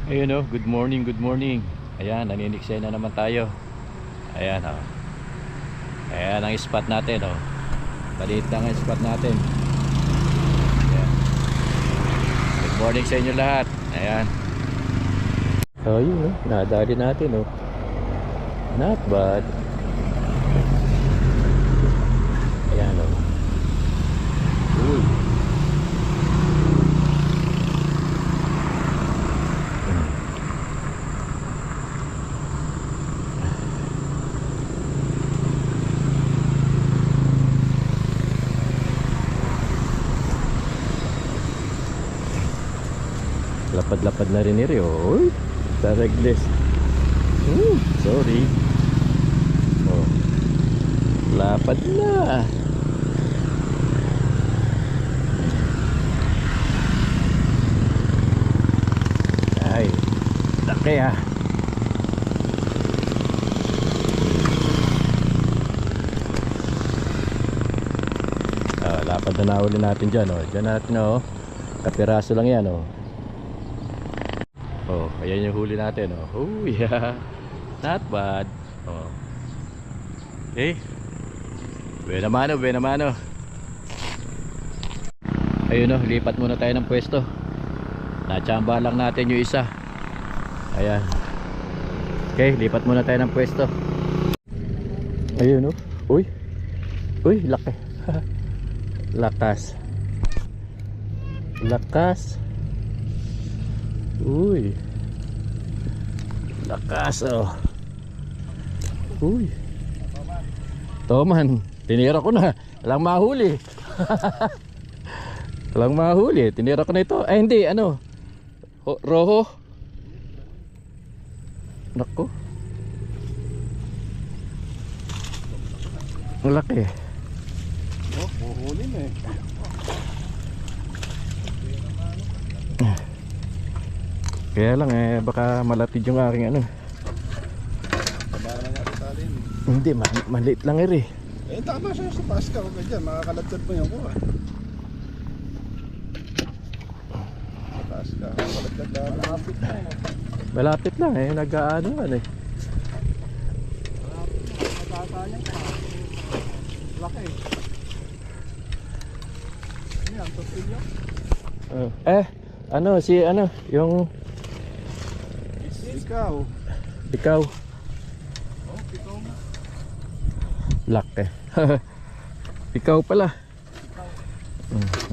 Ayun oh, good morning, good morning. Ayan, naniniksaya na naman tayo. Ayan oh. Ayan ang spot natin oh. Maliit lang ang spot natin. Ayan. Good morning sa inyo lahat. Ayan. So yun oh, nadali natin oh. Not bad. Ayan oh. Uy. Lapad-lapad na rin rin oh. Uy, sa regles. Sorry. Oh. Lapad na. Ay, laki ah. Lapad na nahuli natin dyan oh. Dyan natin oh. Kapiraso lang yan oh. Oh, ayan yung huli natin oh. Oh yeah. Not bad. Oh. Okay. Buena mano, buena mano. Ayun oh, lipat muna tayo ng pwesto. Nachamba lang natin yung isa. Ayan. Okay, lipat muna tayo ng pwesto. Ayun oh. Uy. Uy, laki. Lakas. Lakas. Uy. Lakas oh. Uy. Toman, tinira ko na. Walang mahuli. Walang mahuli. Tinira ko na ito. Ay hindi, ano? Roho. Nako. Ang laki. Oh, huhuli na eh. Kaya lang eh, baka malatid yung aking ano. Tabaran na nga ito talim. Hindi, maliit lang eri. Eh, tama siya sa paska. Huwag ka dyan, makakaladkad mo yung kuha. Sa paska, makakaladkad lang. Malapit na eh. Malapit lang eh, nag-aano man eh. Malapit na, matatayang pa. Laki. Ano yan, tortillo? Ano, si ano, yung Ikaw. ikaw. Oh, ikaw nga. Laki. Ikaw pala.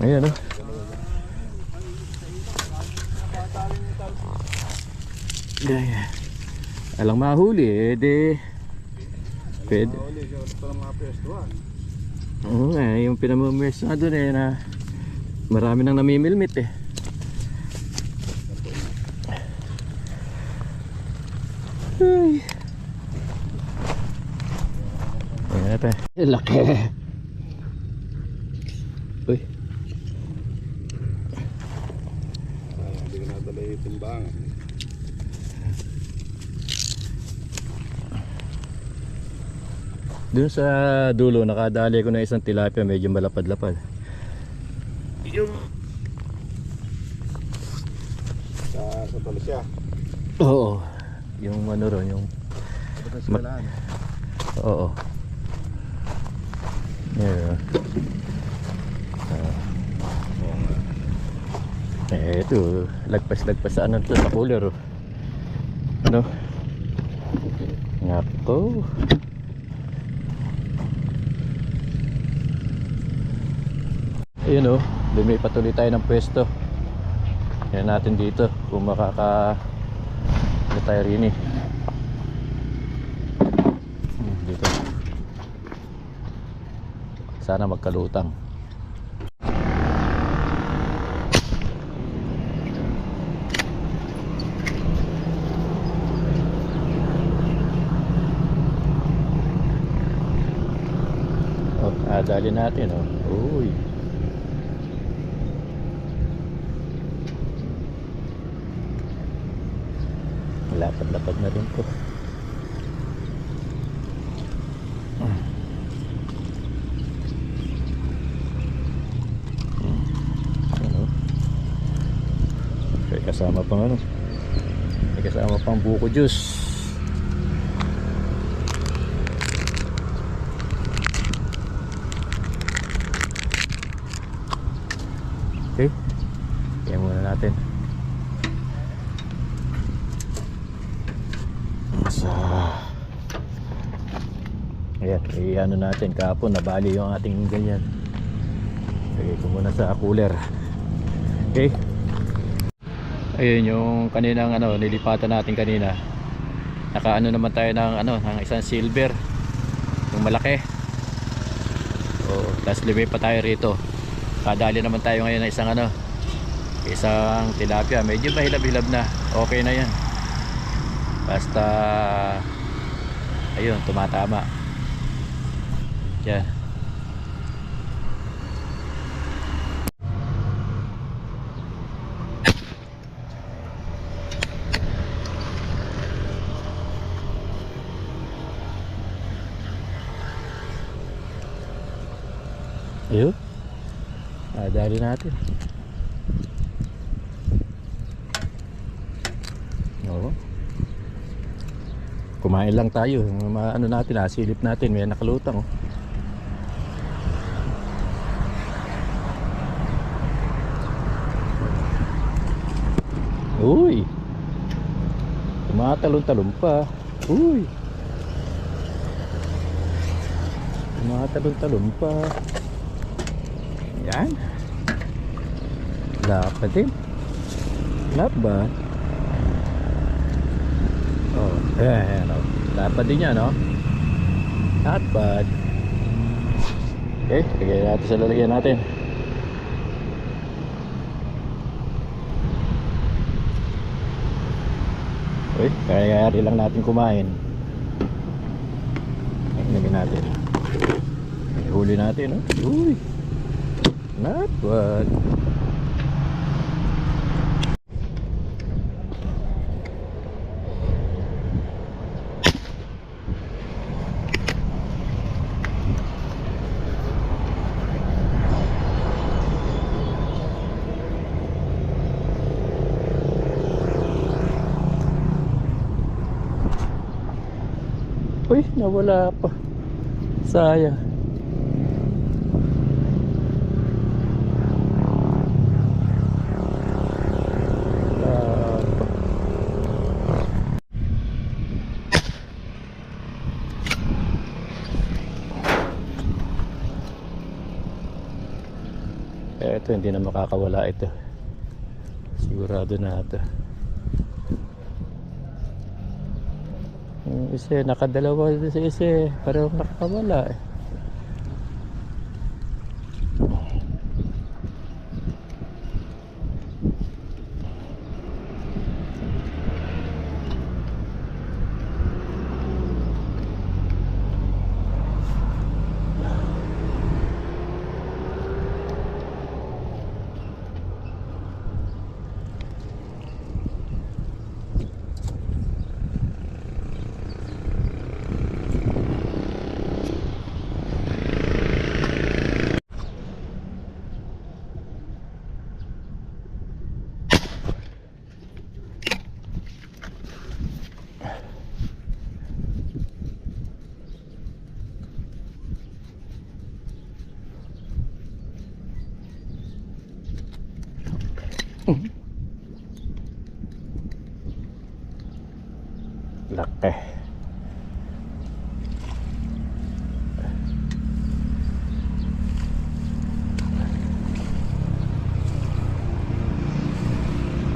Ayan oh. Yeah. Alang mahuli eh, di pwede. Mahuli siya ulit palang mga pwestuhan. Oo nga, yung pinamumers na doon eh na marami nang namimilmit eh. Ay. Ayan natin. Laki. Uy. Hindi ko nadala yung timbangan. Doon sa dulo nakadali ko na isang tilapia, medyo malapad-lapad. Yung Sa Talisya. oo. Yung ano ron, yung Sa Talisya. oo. Yeah. Ito, lagpas-lagpas sa ano to, sa cooler oh. Ano? Ngako. Ayun oh, lumipat ulit tayo ng pwesto. Yan natin dito kung makaka tayo rin eh. Dito. Sana magkalutang. Oh, dali natin oh. Uy. Lapad-lapad na rin po. Ano? Kasama pang ano May kasama pang buko juice. Okay, kaya muna natin. Sa ayan, i-ano natin kahapon nabali yung ating ganyan. Lagay ko muna sa cooler. Okay. Ayun yung kaninang ano nilipatan natin kanina. Nakaano naman tayo ng ano ng isang silver. Yung malaki. Oh, tapos limay pa tayo rito. Kadali naman tayo ngayon ng isang ano isang tilapia. Medyo mahilab-hilab na. Okay na yan. Basta ayun, tumatama. Yan. Ayun. Dali natin. Oo. Kumain lang tayo. Ano natin, silip natin. May nakalutang. Oh. Uy. Tumatalon-talon pa. Uy. Tumatalon-talon pa. Yan. Lapad din. Lapad. Oh, ayan, oh. Lapad din yan, no? Not bad. Okay, lagyan natin sa lalagyan natin. Uy, kaya lang natin kumain. Lagyan natin. Huli natin, no? Uy. Not bad. Uy, nawala pa. Sayang. Ito hindi na makakawala ito. Sigurado na ito. Yung isa nakadalawa sa isa parang nakakawala eh. Laki.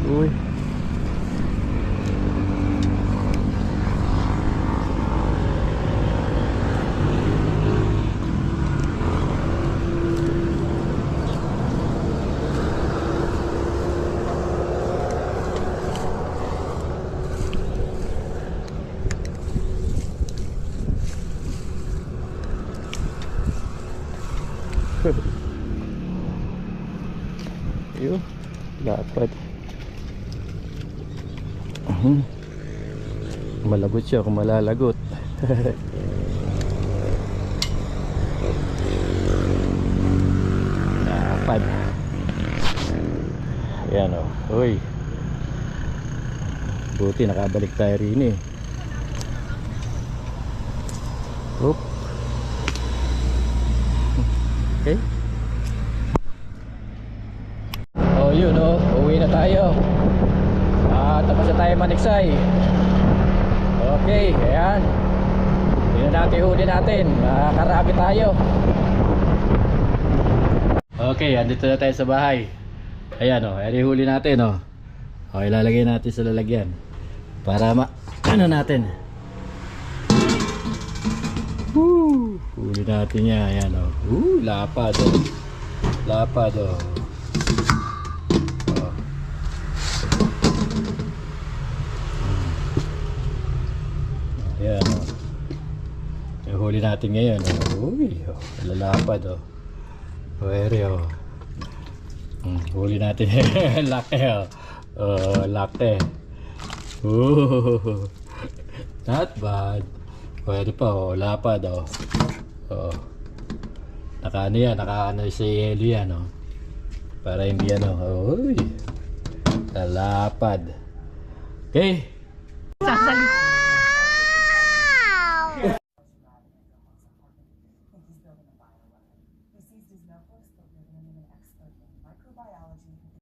Uy. Yun, lapad. Malagot siya kung malalagot. Lapad. Ayan o. Uy. Buti nakabalik tayo rin eh. Oop. Okay. Oh yun oh, uwi na tayo. Tapos na tayo maniksay. Okay, ayan. Tingnan natin huli natin. Karami tayo. Okay, andito na tayo sa bahay. Ayan o, ayan yung huli natin o. Okay, ilalagay natin sa lalagyan para ano natin. Woo! Huli natin niya, ayan o. Lapad o. Lapad o. Ayan o. Yung huli natin ngayon o. Uy, lalapad o. Pwede o. Huli natin. Laki o. Laki. Not bad. Pwede pa o. Lapad o. Naka ano yan. Naka ano sa yelo yan o. Para hindi yan o. Uy. Lalapad. Okay. Sasalit.